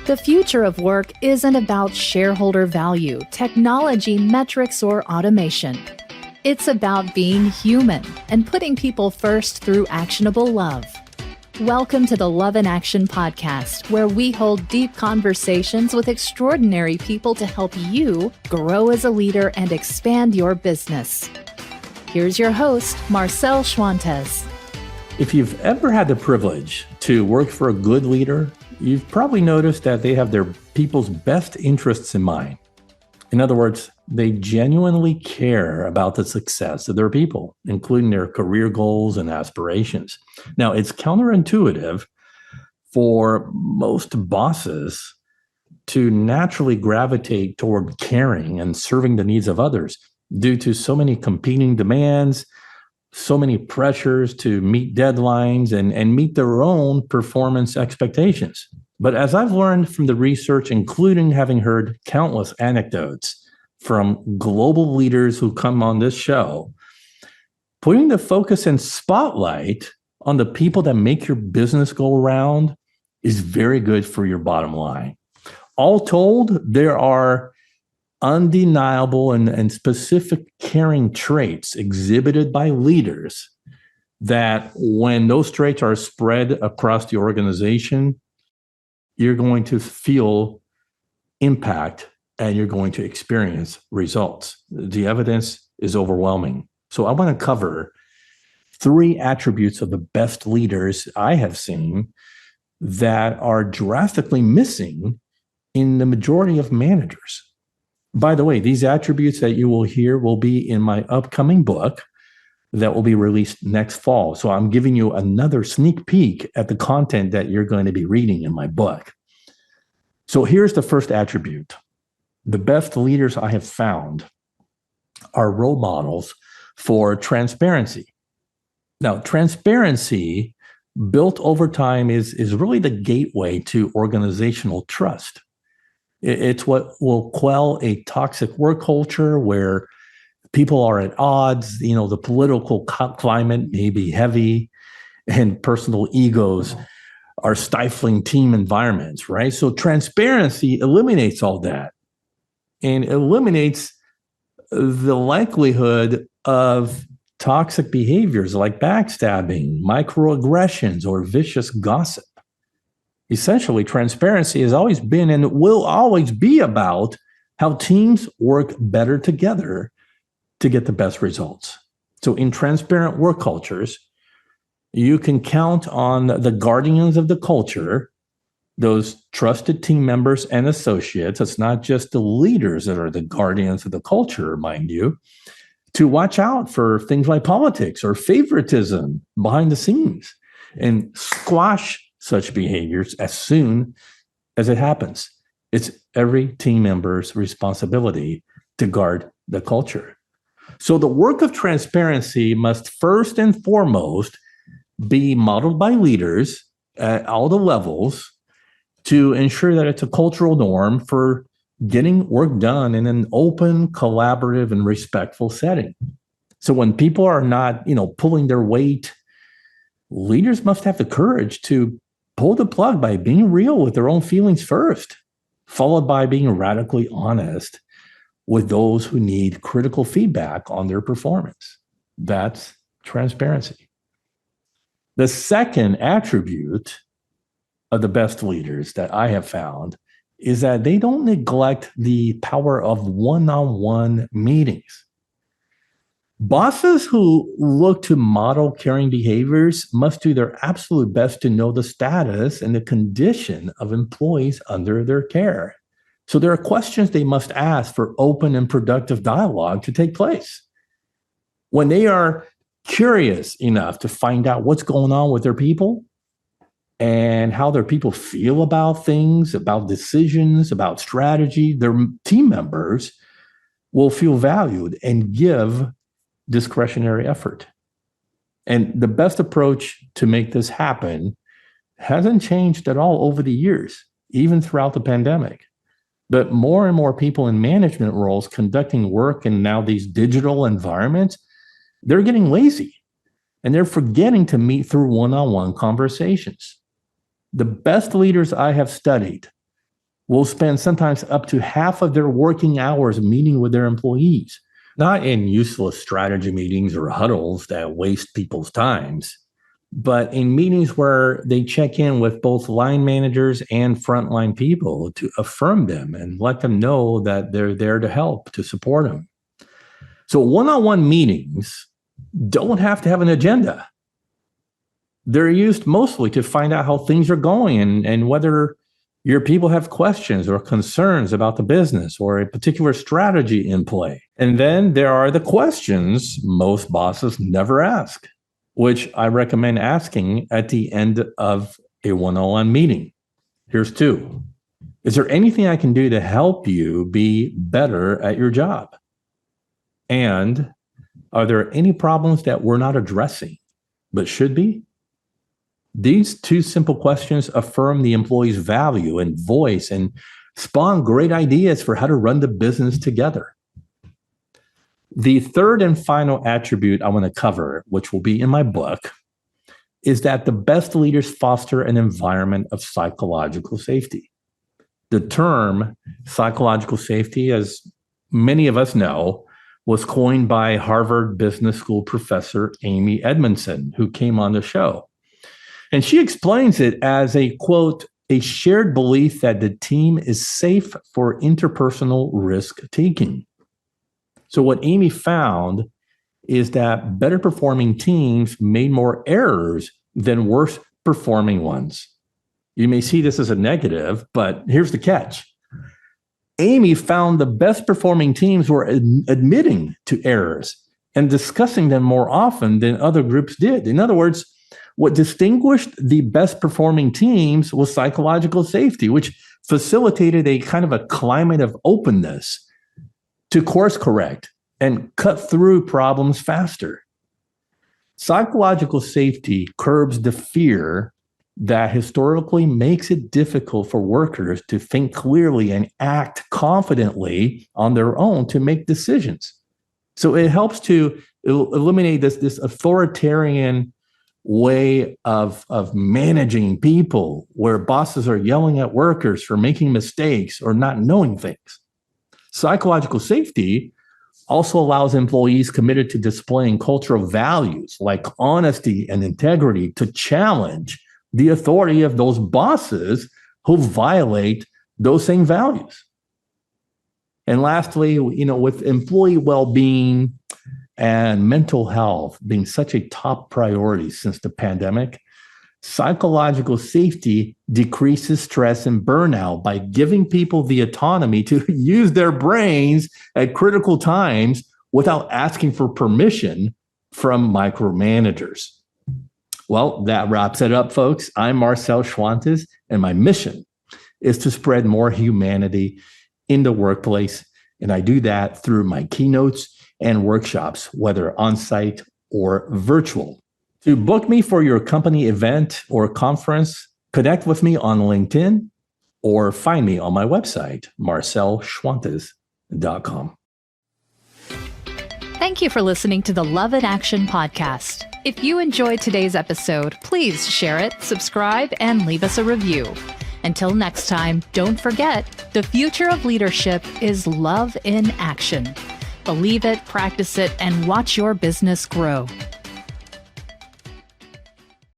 The future of work isn't about shareholder value, technology, metrics, or automation. It's about being human and putting people first through actionable love. Welcome to the Love in Action podcast, where we hold deep conversations with extraordinary people to help you grow as a leader and expand your business. Here's your host, Marcel Schwantes. If you've ever had the privilege to work for a good leader, you've probably noticed that they have their people's best interests in mind. In other words, they genuinely care about the success of their people, including their career goals and aspirations. Now, it's counterintuitive for most bosses to naturally gravitate toward caring and serving the needs of others due to so many competing demands, so many pressures to meet deadlines and meet their own performance expectations. But as I've learned from the research, including having heard countless anecdotes from global leaders who come on this show, putting the focus and spotlight on the people that make your business go around is very good for your bottom line. All told, there are undeniable and specific caring traits exhibited by leaders that when those traits are spread across the organization, you're going to feel impact and you're going to experience results. The evidence is overwhelming. So I want to cover 3 attributes of the best leaders I have seen that are drastically missing in the majority of managers. By the way, these attributes that you will hear will be in my upcoming book that will be released next fall. So I'm giving you another sneak peek at the content that you're going to be reading in my book. So here's the first attribute. The best leaders I have found are role models for transparency. Now, transparency built over time is really the gateway to organizational trust. It's what will quell a toxic work culture where people are at odds. You know, the political climate may be heavy and personal egos are stifling team environments, right? So transparency eliminates all that and eliminates the likelihood of toxic behaviors like backstabbing, microaggressions, or vicious gossip. Essentially, transparency has always been and will always be about how teams work better together to get the best results. So in transparent work cultures, you can count on the guardians of the culture, those trusted team members and associates. It's not just the leaders that are the guardians of the culture, mind you, to watch out for things like politics or favoritism behind the scenes and squash such behaviors as soon as it happens. It's every team member's responsibility to guard the culture. So the work of transparency must first and foremost be modeled by leaders at all the levels to ensure that it's a cultural norm for getting work done in an open, collaborative, and respectful setting. So when people are not, pulling their weight, leaders must have the courage to pull the plug by being real with their own feelings first, followed by being radically honest with those who need critical feedback on their performance. That's transparency. The second attribute of the best leaders that I have found is that they don't neglect the power of one-on-one meetings. Bosses who look to model caring behaviors must do their absolute best to know the status and the condition of employees under their care. So there are questions they must ask for open and productive dialogue to take place. When they are curious enough to find out what's going on with their people and how their people feel about things, about decisions, about strategy, their team members will feel valued and give discretionary effort. And the best approach to make this happen hasn't changed at all over the years, even throughout the pandemic. But more and more people in management roles conducting work in now these digital environments, they're getting lazy and they're forgetting to meet through one-on-one conversations. The best leaders I have studied will spend sometimes up to half of their working hours meeting with their employees, not in useless strategy meetings or huddles that waste people's times, but in meetings where they check in with both line managers and frontline people to affirm them and let them know that they're there to help, to support them. So one-on-one meetings don't have to have an agenda. They're used mostly to find out how things are going and whether your people have questions or concerns about the business or a particular strategy in play. And then there are the questions most bosses never ask, which I recommend asking at the end of a one-on-one meeting. Here's two. Is there anything I can do to help you be better at your job? And are there any problems that we're not addressing but should be? These two simple questions affirm the employee's value and voice and spawn great ideas for how to run the business together. The third and final attribute I want to cover, which will be in my book, is that the best leaders foster an environment of psychological safety. The term psychological safety, as many of us know, was coined by Harvard Business School professor Amy Edmondson, who came on the show. And she explains it as a, quote, a shared belief that the team is safe for interpersonal risk taking. So what Amy found is that better performing teams made more errors than worse performing ones. You may see this as a negative, but here's the catch. Amy found the best performing teams were admitting to errors and discussing them more often than other groups did. In other words, what distinguished the best performing teams was psychological safety, which facilitated a kind of a climate of openness to course correct and cut through problems faster. Psychological safety curbs the fear that historically makes it difficult for workers to think clearly and act confidently on their own to make decisions. So it helps to eliminate this authoritarian way of managing people where bosses are yelling at workers for making mistakes or not knowing things. Psychological safety also allows employees committed to displaying cultural values like honesty and integrity to challenge the authority of those bosses who violate those same values. And lastly, with employee well-being and mental health being such a top priority since the pandemic, psychological safety decreases stress and burnout by giving people the autonomy to use their brains at critical times without asking for permission from micromanagers. Well, that wraps it up, folks. I'm Marcel Schwantes, and my mission is to spread more humanity in the workplace. And I do that through my keynotes and workshops, whether on-site or virtual. To book me for your company event or conference, connect with me on LinkedIn or find me on my website, marcelschwantes.com. Thank you for listening to the Love in Action podcast. If you enjoyed today's episode, please share it, subscribe, and leave us a review. Until next time, don't forget, the future of leadership is love in action. Believe it, practice it, and watch your business grow.